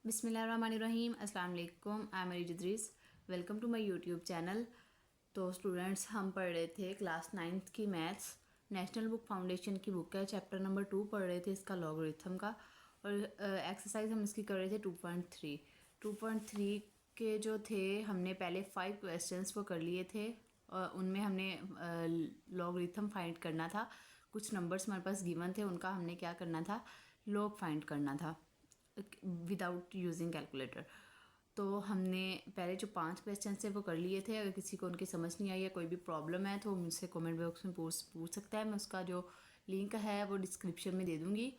बिस्मिल्लाहिर्रहमानिर्रहीम। अस्सलाम वालेकुम। I am Idris. Welcome to my YouTube channel. तो स्टूडेंट्स, हम पढ़ रहे थे क्लास 9th की मैथ्स नेशनल बुक फाउंडेशन की बुक है, चैप्टर नंबर 2 पढ़ रहे थे इसका लॉगरिथम का। और एक्सरसाइज हम इसकी कर रहे थे 2.3 के जो थे, हमने पहले 5 क्वेश्चंस वो कर लिए थे। उनमें हमने लॉगरिथम फाइंड करना था। कुछ नंबर्स हमारे पास गिवन थे, उनका हमने क्या करना था, लॉग फाइंड करना था विदाउट यूजिंग कैलकुलेटर। तो हमने पहले जो 5 क्वेश्चन थे वो कर लिए थे। अगर किसी को उनकी समझ नहीं आई या कोई भी प्रॉब्लम है तो मुझसे कमेंट बॉक्स में पूछ सकता है। मैं उसका जो लिंक है वो डिस्क्रिप्शन में दे दूँगी।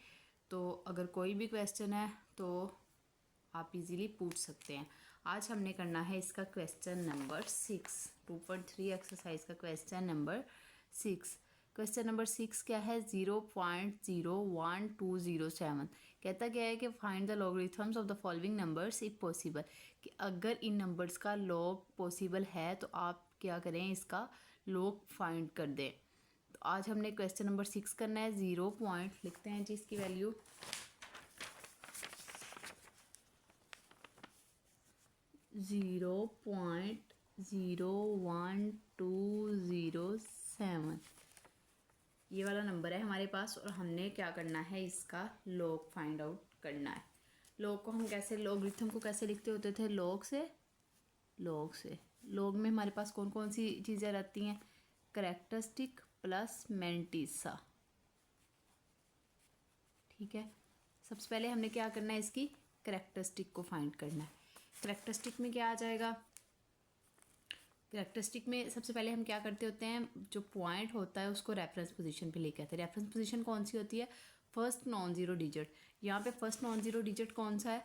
तो अगर कोई भी क्वेश्चन है तो आप इजीली पूछ सकते हैं। आज हमने करना है इसका क्वेश्चन नंबर 6, 2.3 एक्सरसाइज का क्वेश्चन नंबर 6। क्वेश्चन नंबर 6 क्या है, 0.01207। कहता क्या है कि find the logarithms of the following numbers if possible, कि अगर इन नंबर्स का लॉग पॉसिबल है तो आप क्या करें, इसका लॉग फाइंड कर दें। तो आज हमने क्वेश्चन नंबर 6 करना है। 0 पॉइंट लिखते हैं जी इसकी वैल्यू, 0.01207 ये वाला नंबर है हमारे पास। और हमने क्या करना है, इसका लॉग फाइंड आउट करना है। लॉग को हम कैसे, लॉगरिथम को कैसे लिखते होते थे, लॉग से। लॉग में हमारे पास कौन कौन सी चीज़ें रहती हैं, करैक्टरिस्टिक प्लस मैंटिसा। ठीक है, सबसे पहले हमने क्या करना है, इसकी करैक्टरिस्टिक को फाइंड करना है। करैक्टरिस्टिक में क्या आ जाएगा, करैक्टरिस्टिक में सबसे पहले हम क्या करते होते हैं, जो पॉइंट होता है उसको रेफरेंस पोजीशन पे लेके आते हैं। रेफरेंस पोजीशन कौन सी होती है, फर्स्ट नॉन ज़ीरो डिजिट। यहाँ पे फर्स्ट नॉन ज़ीरो डिजिट कौन सा है,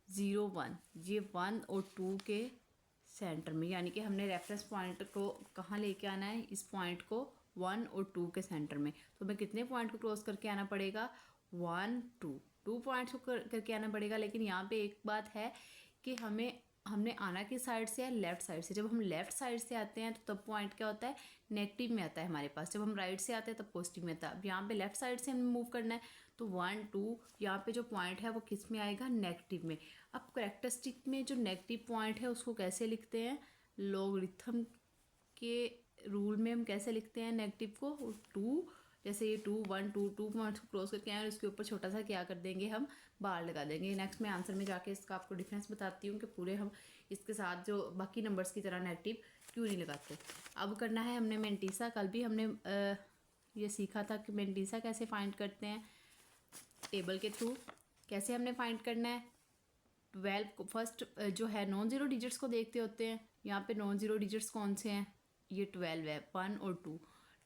0 1। ये 1 और 2 के सेंटर में, यानी कि हमने रेफरेंस पॉइंट को कहाँ लेके आना है, इस पॉइंट को 1 और 2 के सेंटर में। तो हमें कितने पॉइंट को क्रॉस करके आना पड़ेगा, 1 2 पॉइंट्स को करके आना पड़ेगा। लेकिन यहाँ पे एक बात है कि हमने आना किस साइड से है, लेफ्ट साइड से। जब हम लेफ्ट साइड से आते हैं तो तब पॉइंट क्या होता है, नेगेटिव में आता है हमारे पास। जब हम राइट से आते हैं तब पॉजिटिव में आता है। अब यहाँ पे लेफ्ट साइड से हमें मूव करना है तो 1 2 यहाँ पे जो पॉइंट है वो किस में आएगा, नेगेटिव में। अब करैक्टरिस्टिक में जो नेगेटिव पॉइंट है उसको कैसे लिखते हैं, लॉगरिथम के रूल में हम कैसे लिखते हैं नेगेटिव को, 2। जैसे ये 2 1 2 पॉइंट्स को क्रॉस करके आए और इसके ऊपर छोटा सा क्या कर देंगे, हम बार लगा देंगे। नेक्स्ट मैं आंसर में जाके इसका आपको डिफरेंस बताती हूँ कि पूरे हम इसके साथ जो बाकी नंबर्स की तरह नेगेटिव क्यों नहीं लगाते। अब करना है हमने मैंटिसा। कल भी हमने ये सीखा था कि मैंटिसा कैसे फाइंड करते हैं, टेबल के थ्रू। कैसे हमने फाइंड करना है, 12 को फर्स्ट जो है नॉन ज़ीरो डिजिट्स को देखते होते हैं। यहाँ पे नॉन ज़ीरो डिजिट्स कौन से हैं, ये 12 है, 1 और 2।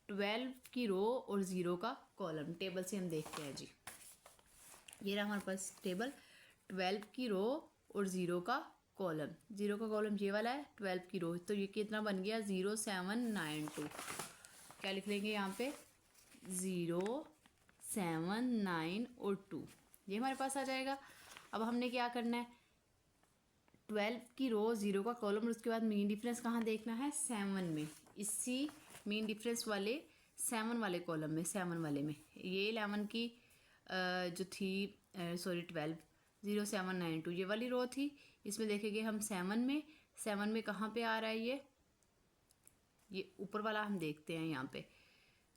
12 की रो और 0 का कॉलम, टेबल से हम देखते हैं जी। ये रहा हमारे पास टेबल, 12 की रो और 0 का कॉलम। 0 का कॉलम ये वाला है, 12 की रो। तो ये कितना बन गया, 0 7 9 2। क्या लिख लेंगे यहाँ पे, 0 7 9 और 2, ये हमारे पास आ जाएगा। अब हमने क्या करना है, 12 की रो 0 का कॉलम और उसके बाद मीन डिफरेंस कहाँ देखना है, 7 में। इसी मीन डिफरेंस वाले 7 वाले कॉलम में, 7 वाले में। ये 11 की जो थी, सॉरी 12 0 7 9 2 ये वाली रो थी। इसमें देखेंगे हम 7 में कहाँ पे आ रहा है, ये ऊपर वाला हम देखते हैं यहाँ पे।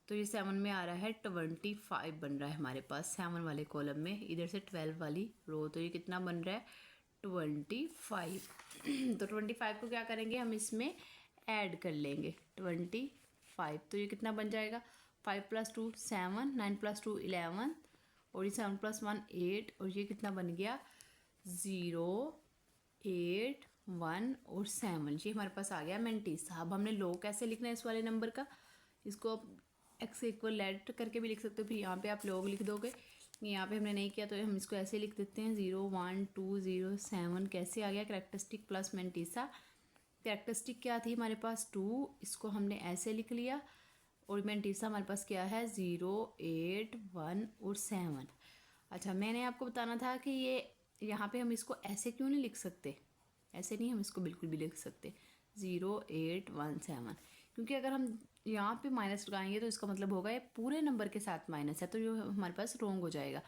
तो ये 7 में आ रहा है, 25 बन रहा है हमारे पास 7 वाले कॉलम में। इधर से 12 वाली रो, तो ये कितना बन रहा है, 25। तो 25 को क्या करेंगे, हम इसमें ऐड कर लेंगे 25। तो ये कितना बन जाएगा, 5 + 2 7, 9 + 2 11, और ये 7 + 1 8, और ये कितना बन गया, 0 8 1 और 7। ये हमारे पास आ गया मैंटिसा। अब हमने लॉग कैसे लिखना है इस वाले नंबर का, इसको आप एक्स इक्वल लेट करके भी लिख सकते हो, फिर यहाँ पे आप लॉग लिख दोगे। यहाँ पे हमने नहीं किया तो हम इसको ऐसे लिख देते हैं, 0 1 2 0 7। कैसे आ गया, करैक्टरिस्टिक प्लस मैंटिसा। करैक्टरिस्टिक क्या थी हमारे पास, 2, इसको हमने ऐसे लिख लिया। और मैंटिसा हमारे पास क्या है, 0 8 1 और 7। अच्छा, मैंने आपको बताना था कि ये यहाँ पे हम इसको ऐसे क्यों नहीं लिख सकते, ऐसे नहीं हम इसको बिल्कुल भी लिख सकते 0 8 1 7, क्योंकि अगर हम यहाँ पे माइनस लगाएंगे तो इसका मतलब होगा ये पूरे नंबर के साथ माइनस है, तो जो हमारे पास रॉन्ग हो जाएगा।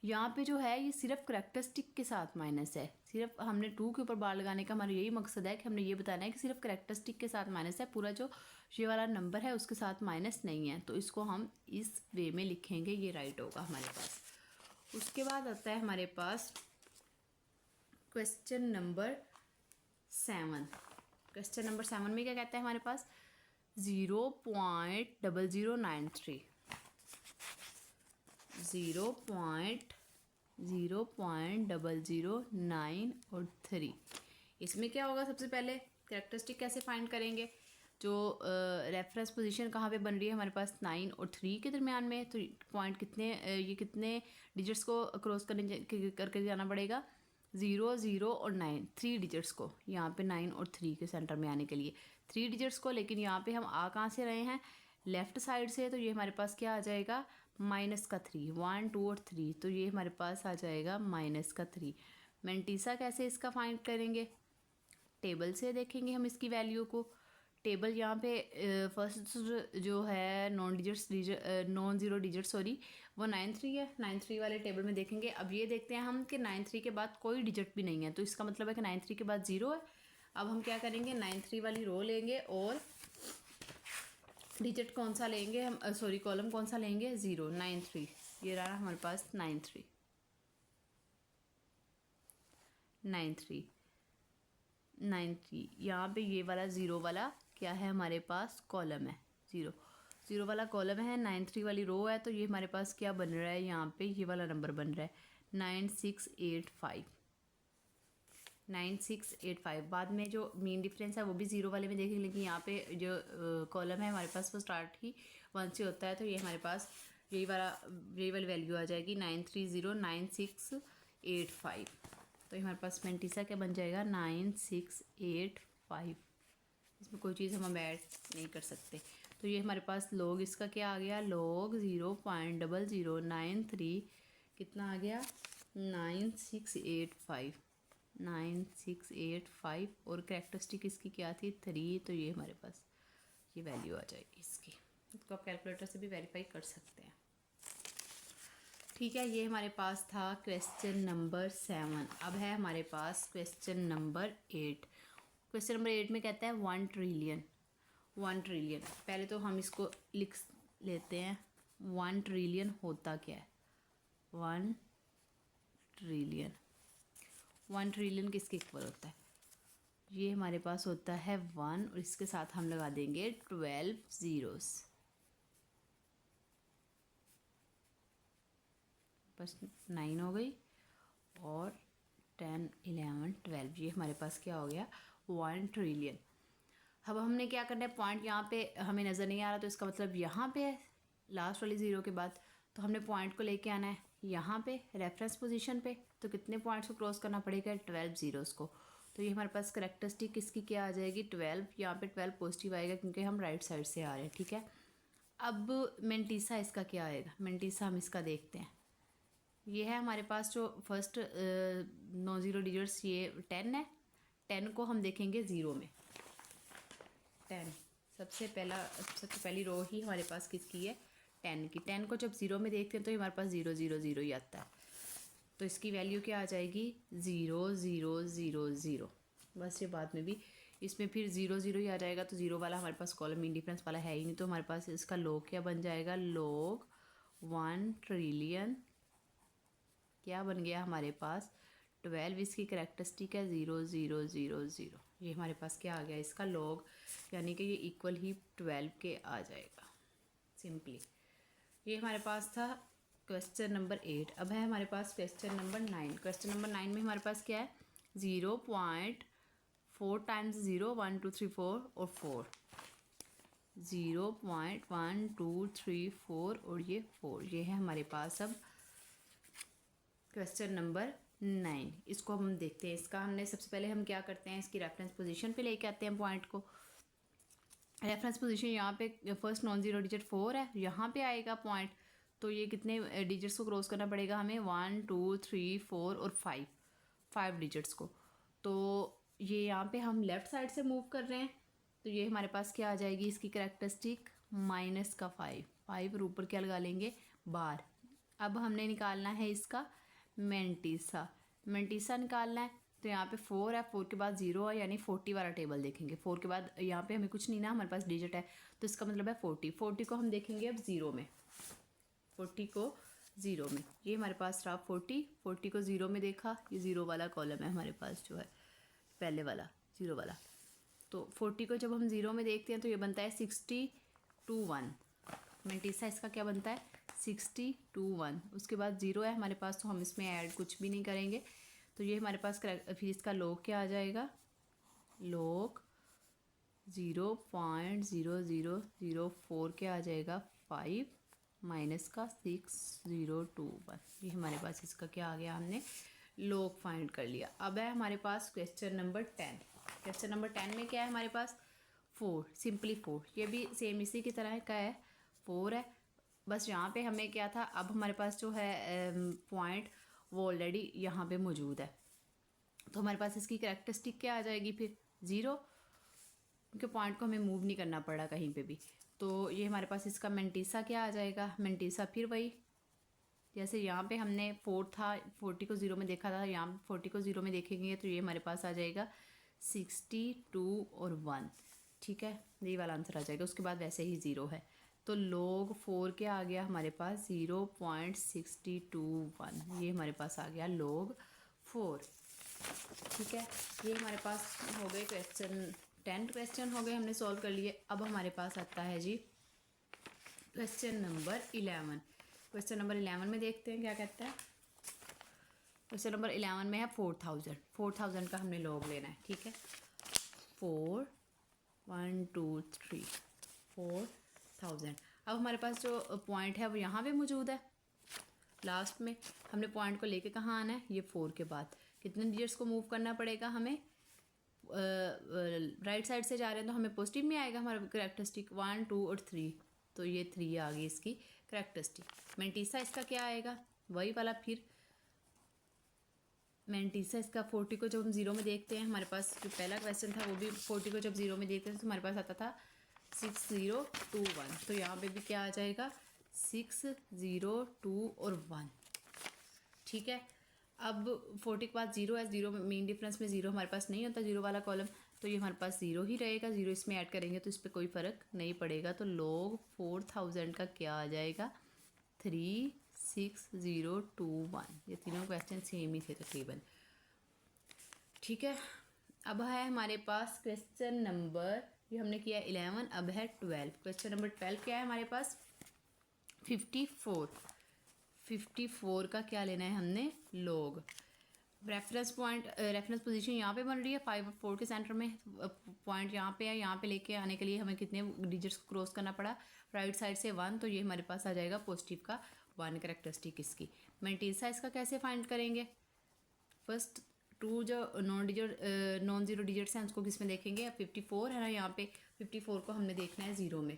यहाँ पे जो है ये सिर्फ करेक्टरिस्टिक के साथ माइनस है, सिर्फ हमने 2 के ऊपर बार लगाने का हमारा यही मकसद है कि हमने ये बताना है कि सिर्फ करेक्टरिस्टिक के साथ माइनस है, पूरा जो ये वाला नंबर है उसके साथ माइनस नहीं है। तो इसको हम इस वे में लिखेंगे, ये राइट होगा हमारे पास। उसके बाद आता है हमारे पास क्वेश्चन नंबर 7। क्वेश्चन नंबर 7 में क्या कहता है हमारे पास 0.0093 0.0009 और 3। इसमें क्या होगा, सबसे पहले कैरेक्टरिस्टिक कैसे फाइंड करेंगे, जो रेफरेंस पोजीशन कहाँ पे बन रही है हमारे पास 9 और 3 के दरमियान में, तो पॉइंट कितने ये कितने डिजिट्स को क्रॉस करके जाना पड़ेगा 0 0 और 9, 3 डिजिट्स को, यहाँ पे 9 और 3 के सेंटर में आने के लिए 3 डिजिट्स को। लेकिन यहाँ पे हम आ कहाँ से रहे हैं, लेफ़्ट साइड से, तो ये हमारे पास क्या आ जाएगा माइनस का 3, 1 2 और 3, तो ये हमारे पास आ जाएगा माइनस का 3। मेंटीसा कैसे इसका फाइंड करेंगे, टेबल से देखेंगे हम इसकी वैल्यू को। टेबल यहाँ पे फर्स्ट जो है नॉन ज़ीरो डिजिट सॉरी वो 93 है, 93 वाले टेबल में देखेंगे। अब ये देखते हैं हम कि 93 के बाद कोई डिजिट भी नहीं है, तो इसका मतलब है कि 93 के बाद 0 है। अब हम क्या करेंगे 93 वाली रो लेंगे और डिजिट कौन सा लेंगे हम, सॉरी कॉलम कौन सा लेंगे 0 93, ये रहा हमारे पास 93 यहाँ पे ये वाला 0 वाला क्या है हमारे पास कॉलम है, 0 वाला कॉलम है, 93 वाली रो है, तो ये हमारे पास क्या बन रहा है, यहाँ पे ये वाला नंबर बन रहा है 9685। बाद में जो मीन डिफरेंस है वो भी 0 वाले में देखेंगे, लेकिन यहाँ पे जो कॉलम है हमारे पास वो स्टार्ट ही 1 से होता है, तो ये हमारे पास यही वाली वैल्यू आ जाएगी 93099685। तो ये हमारे पास मेंटीसा क्या बन जाएगा 9685। इसमें कोई चीज़ हम ऐड नहीं कर सकते। तो ये हमारे पास लॉग इसका क्या आ गया, लॉग 0.0093 कितना आ गया 9685 और कैरेक्टरिस्टिक इसकी क्या थी 3, तो ये हमारे पास ये वैल्यू आ जाएगी इसकी। इसको आप कैलकुलेटर से भी वेरीफाई कर सकते हैं। ठीक है, ये हमारे पास था क्वेश्चन नंबर 7। अब है हमारे पास क्वेश्चन नंबर 8। क्वेश्चन नंबर 8 में कहता है 1 ट्रिलियन। पहले तो हम इसको लिख लेते हैं 1 ट्रिलियन होता क्या है। 1 ट्रिलियन किसके इक्वल होता है, ये हमारे पास होता है 1 और इसके साथ हम लगा देंगे 12 ज़ीरोस, बस 9 हो गई और 10 11 12, ये हमारे पास क्या हो गया 1 ट्रिलियन। अब हमने क्या करना है, पॉइंट यहाँ पे हमें नज़र नहीं आ रहा, तो इसका मतलब यहाँ पे है लास्ट वाली 0 के बाद, तो हमने पॉइंट को लेके आना है यहाँ पे रेफरेंस पोजीशन पे। तो कितने पॉइंट्स को क्रॉस करना पड़ेगा 12 ज़ीरोस को। तो ये हमारे पास करेक्टरिस्टिक इसकी क्या आ जाएगी 12, यहाँ पे 12 पॉजिटिव आएगा क्योंकि हम राइट साइड से आ रहे हैं। ठीक है, अब मेंटीसा इसका क्या आएगा, मेंटीसा हम इसका देखते हैं। ये है हमारे पास जो फर्स्ट नॉन ज़ीरो डिजिट्स, ये 10 है, 10 को हम देखेंगे 0 में। 10 सबसे पहली रो ही हमारे पास किसकी है 10 की। 10 को जब 0 में देखते हैं तो हमारे पास 0 0 0 ही आता है, तो इसकी वैल्यू क्या आ जाएगी 0 0 0 0। बस ये बाद में भी इसमें फिर 0 0 ही आ जाएगा, तो 0 वाला हमारे पास कॉलम इंडिफरेंस वाला है ही नहीं, तो हमारे पास इसका लॉग क्या बन जाएगा, लॉग 1 ट्रिलियन क्या बन गया हमारे पास 12, इसकी करेक्टरिस्टिक है 0 0 0 0। ये हमारे पास क्या आ गया इसका लॉग, यानी कि ये इक्वल ही 12 के आ जाएगा सिंपली। ये हमारे पास था क्वेश्चन नंबर 8। अब है हमारे पास क्वेश्चन नंबर 9। क्वेश्चन नंबर 9 में हमारे पास क्या है 0.4 टाइम्स 0 1 2 3 4 और 4, 0.1 2 3 4 और ये 4, ये है हमारे पास अब क्वेश्चन नंबर 9। इसको हम देखते हैं। इसका हमने सबसे पहले हम क्या करते हैं, इसकी रेफरेंस पोजीशन पे लेके आते हैं पॉइंट को। रेफरेंस पोजीशन यहाँ पे फर्स्ट नॉन ज़ीरो डिजिट 4 है, यहाँ पे आएगा पॉइंट, तो ये कितने डिजिट्स को क्रॉस करना पड़ेगा हमें 1 2 3 4 और 5 डिजिट्स को। तो ये यहाँ पे हम लेफ़्ट साइड से मूव कर रहे हैं, तो ये हमारे पास क्या आ जाएगी इसकी करेक्टरिस्टिक -5 और ऊपर क्या लगा लेंगे बार, अब हमने निकालना है इसका मेंटीसा। मेंटीसा निकालना है तो यहाँ पे 4 है, 4 के बाद 0 है, यानी 40 वाला टेबल देखेंगे। 4 के बाद यहाँ पे हमें कुछ नहीं ना, हमारे पास डिजिट है, तो इसका मतलब है 40। 40 को हम देखेंगे अब 0 में, 40 को 0 में, ये हमारे पास रहा 40। 40 को 0 में देखा, ये 0 वाला कॉलम है हमारे पास जो है पहले वाला 0 वाला। तो 40 को जब हम 0 में देखते हैं तो ये बनता है 60 to 1। मेंटीसा इसका क्या बनता है 60 to 1। उसके बाद 0 है हमारे पास, तो हम इसमें ऐड कुछ भी नहीं करेंगे। तो ये हमारे पास फिर इसका लॉग क्या आ जाएगा, लॉग 0.0004 क्या आ जाएगा 5 माइनस का 6021। ये हमारे पास इसका क्या आ गया, हमने लॉग फाइंड कर लिया। अब है हमारे पास क्वेश्चन नंबर 10। क्वेश्चन नंबर 10 में क्या है हमारे पास 4, सिंपली 4। ये भी सेम इसी की तरह का है, 4 है। बस यहाँ पे हमें क्या था, अब हमारे पास जो है पॉइंट वो ऑलरेडी यहाँ पे मौजूद है, तो हमारे पास इसकी कैरेक्टरिस्टिक क्या आ जाएगी फिर 0, क्योंकि पॉइंट को हमें मूव नहीं करना पड़ा कहीं पे भी। तो ये हमारे पास इसका मेंटीसा क्या आ जाएगा, मेंटीसा फिर वही जैसे यहाँ पे हमने 4 था, 40 को 0 में देखा था, यहाँ 40 को 0 में देखेंगे तो ये हमारे पास आ जाएगा 62 और 1। ठीक है, ये वाला आंसर आ जाएगा। उसके बाद वैसे ही 0 है, तो log 4 क्या आ गया हमारे पास 0.621। ये हमारे पास आ गया log 4। ठीक है, ये हमारे पास हो गए क्वेश्चन 10 क्वेश्चन हो गए, हमने सॉल्व कर लिए। अब हमारे पास आता है जी क्वेश्चन नंबर 11। क्वेश्चन नंबर 11 में देखते हैं क्या कहता है। क्वेश्चन नंबर 11 में है 4000 का हमने लॉग लेना है। ठीक है, 4 1 2 3 4000। अब हमारे पास जो पॉइंट है वो यहाँ पे मौजूद है, लास्ट में हमने पॉइंट को लेके कहाँ आना है, ये 4 के बाद कितने डिजिट्स को मूव करना पड़ेगा हमें, राइट साइड से जा रहे हैं तो हमें पॉजिटिव में आएगा हमारा कैरेक्टरिस्टिक 1 2 और 3, तो ये 3 आ गई इसकी कैरेक्टरिस्टिक। मेंटीसा इसका क्या आएगा, वही वाला फिर मेंटीसा इसका 40 को जब हम 0 में देखते हैं, हमारे पास जो पहला क्वेश्चन था वो भी 40 को जब 0 में देखते थे तो हमारे पास आता था 6021। तो यहाँ पे भी क्या आ जाएगा 602 और 1। ठीक है, अब 40 के बाद 0 है, 0 में मेन डिफरेंस में 0 हमारे पास नहीं होता 0 वाला कॉलम, तो ये हमारे पास 0 ही रहेगा। 0 इसमें ऐड करेंगे तो इस पर कोई फ़र्क नहीं पड़ेगा। तो log 4000 का क्या आ जाएगा 36021। ये तीनों क्वेश्चन सेम ही थे तकरीबन। ठीक है, अब है हमारे पास क्वेश्चन नंबर, ये हमने किया 11, अब है 12। क्वेश्चन नंबर 12 क्या है हमारे पास 54 का क्या लेना है हमने log. Reference point reference position यहाँ पे बन रही है 5 और 4 के सेंटर में, पॉइंट यहाँ पे है। यहाँ पे लेके आने के लिए हमें कितने डिजिट्स को क्रॉस करना पड़ा, राइट साइड से 1, तो ये हमारे पास आ जाएगा पॉजिटिव का 1 कैरेक्टरिस्टिक इसकी। मेंटीसा इसका कैसे फाइंड करेंगे, फर्स्ट 2 जो नॉन ज़ीरो डिजिट्स हैं उसको किस में देखेंगे, 54 है ना यहाँ पे, 54 को हमने देखना है 0 में।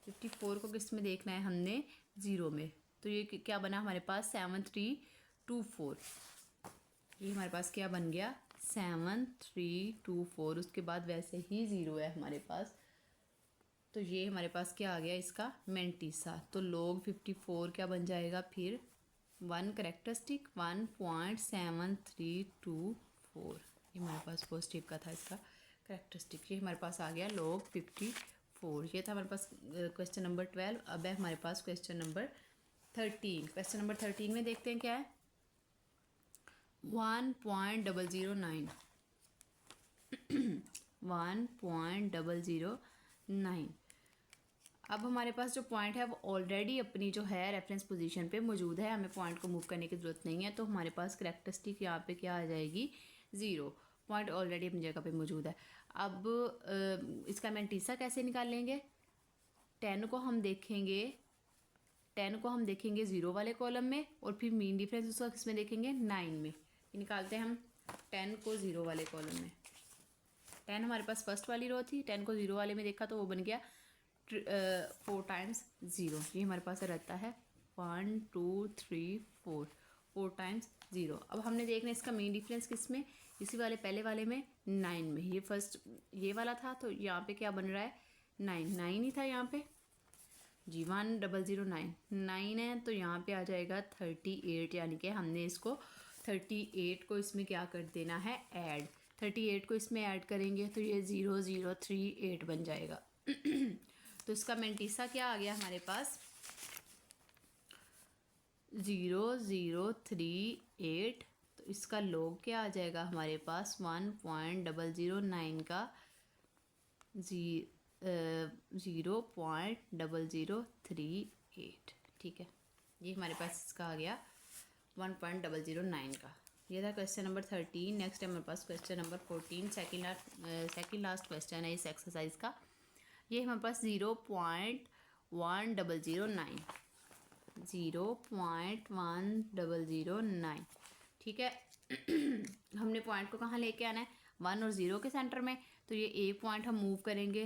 54 को किस में देखना है हमने 0 में, तो ये क्या बना हमारे पास 7324। ये हमारे पास क्या बन गया 7324। उसके बाद वैसे ही 0 है हमारे पास, तो ये हमारे पास क्या आ गया इसका मेंटीसा। तो log 54 क्या बन जाएगा फिर 1 कैरेक्टरिस्टिक 1.7324। ये हमारे पास पॉजिटिव का था इसका कैरेक्टरिस्टिक, ये हमारे पास आ गया log 54। ये था हमारे पास क्वेश्चन नंबर 12। अब है हमारे पास क्वेश्चन नंबर 13। क्वेश्चन नंबर 13 में देखते हैं क्या है 1.009 1.009। अब हमारे पास जो पॉइंट है वो ऑलरेडी अपनी जो है रेफरेंस पोजीशन पे मौजूद है, हमें पॉइंट को मूव करने की ज़रूरत नहीं है। तो हमारे पास कैरेक्टरिस्टिक यहाँ पे क्या आ जाएगी 0, पॉइंट ऑलरेडी अपनी जगह पे मौजूद है। अब इसका मेंटीसा कैसे निकाल लेंगे, 10 को हम देखेंगे 0 वाले कॉलम में, और फिर मीन डिफरेंस उसका किस में देखेंगे 9 में। निकालते हैं हम 10 को 0 वाले कॉलम में। 10 हमारे पास फर्स्ट वाली रो थी, 10 को 0 वाले में देखा तो वो बन गया 4 टाइम्स 0। ये हमारे पास रहता है 1 2 3 4 टाइम्स 0। अब हमने देखना है इसका मेन डिफरेंस किस में, इसी वाले पहले वाले में 9 में। ये फर्स्ट ये वाला था, तो यहाँ पे क्या बन रहा है 9 ही था यहाँ पे, जी 1009 है, तो यहाँ पे आ जाएगा 38, यानी कि हमने इसको 38 को इसमें क्या कर देना है, ऐड। 38 को इसमें ऐड करेंगे तो ये 0038 बन जाएगा। तो इसका मेंटिसा क्या आ गया हमारे पास, 0038। तो इसका लोग क्या आ जाएगा हमारे पास, 1.009 का 0.0038। ठीक है, ये हमारे पास इसका आ गया 1.009 का। ये था क्वेश्चन नंबर 13। नेक्स्ट है हमारे पास question number 14, second last question है इस एक्सरसाइज का। ये हमारे पास 0.1009 ठीक है। हमने पॉइंट को कहाँ लेके आना है, 1 और 0 के सेंटर में। तो ये ए पॉइंट हम मूव करेंगे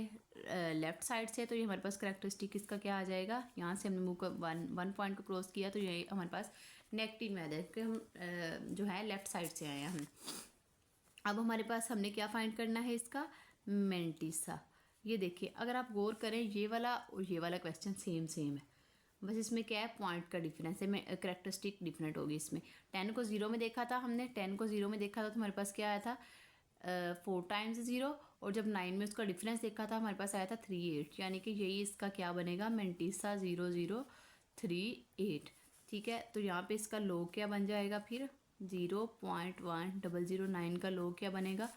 लेफ़्ट साइड से, तो ये हमारे पास करेक्टरिस्टिक इसका क्या आ जाएगा, यहाँ से हमने मूव कर वन पॉइंट को क्रॉस किया तो ये हमारे पास नेगेटिव में आ जाएगा, क्योंकि हम जो है लेफ़्ट साइड से आए हैं हम। अब हमारे पास हमने क्या फाइंड करना है, इसका मेंटिसा। ये देखिए, अगर आप गौर करें, ये वाला और ये वाला क्वेश्चन सेम है, बस इसमें क्या है, पॉइंट का डिफरेंस है, करेक्टरिस्टिक डिफरेंट होगी इसमें। 10 को 0 में देखा था हमने, 10 को 0 में देखा था तो हमारे पास क्या आया था, 4 टाइम्स 0, और जब 9 में उसका डिफरेंस देखा था हमारे पास आया था 38, यानी कि यही इसका क्या बनेगा, मेंटिसा 0038। ठीक है, तो यहाँ पे इसका लोग क्या बन जाएगा फिर, 0.1009 का लोग क्या बनेगा,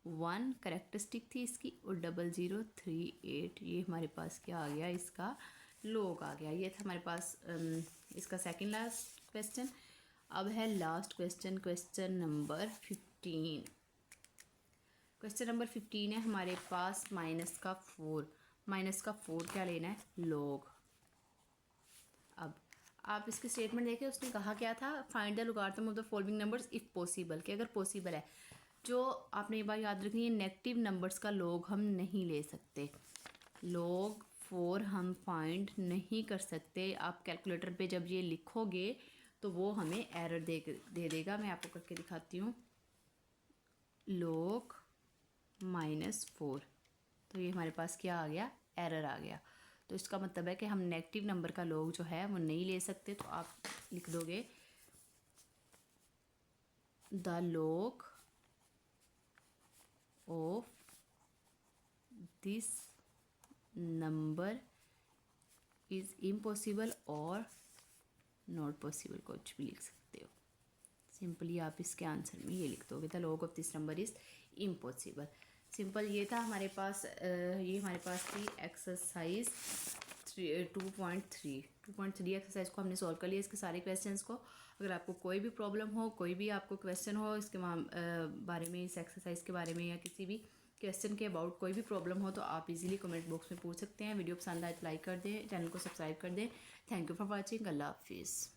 1 करेक्टरिस्टिक थी इसकी, और 0038 ये हमारे पास क्या आ गया, इसका लोग आ गया। ये था हमारे पास इसका सेकंड लास्ट क्वेश्चन। अब है last question, question number 15। Question number 15 है हमारे पास माइनस का 4 क्या लेना है, लोग। अब आप इसकी स्टेटमेंट देखें, उसने कहा क्या था, find the logarithm of the following numbers if possible, कि अगर पॉसिबल है। जो आपने ये बात याद रखनी है, नेगेटिव नंबर्स का लोग हम नहीं ले सकते, लोग 4 हम फाइंड नहीं कर सकते। आप कैलकुलेटर पे जब ये लिखोगे तो वो हमें एरर दे देगा। मैं आपको करके दिखाती हूँ, लोग -4, तो ये हमारे पास क्या आ गया, एरर आ गया। तो इसका मतलब है कि हम नेगेटिव नंबर का लोग जो है वो नहीं ले सकते। तो आप लिख दोगे द लोग of this number is impossible और नॉट पॉसिबल, कुछ भी लिख सकते हो। सिंपली आप इसके आंसर में ये लिख दोगे, the log of this number is impossible. Simple ये था हमारे पास। ये हमारे पास थी एक्सरसाइज 2.3 एक्सरसाइज को हमने सॉल्व कर लिया, इसके सारे क्वेश्चंस को। अगर आपको कोई भी प्रॉब्लम हो, कोई भी आपको क्वेश्चन हो इसके बारे में, इस एक्सरसाइज के बारे में, या किसी भी क्वेश्चन के अबाउट कोई भी प्रॉब्लम हो, तो आप इजीली कमेंट बॉक्स में पूछ सकते हैं। वीडियो पसंद आए तो लाइक कर दें, चैनल को सब्सक्राइब कर दें। Thank you for watching. अल्लाह हाफिज़।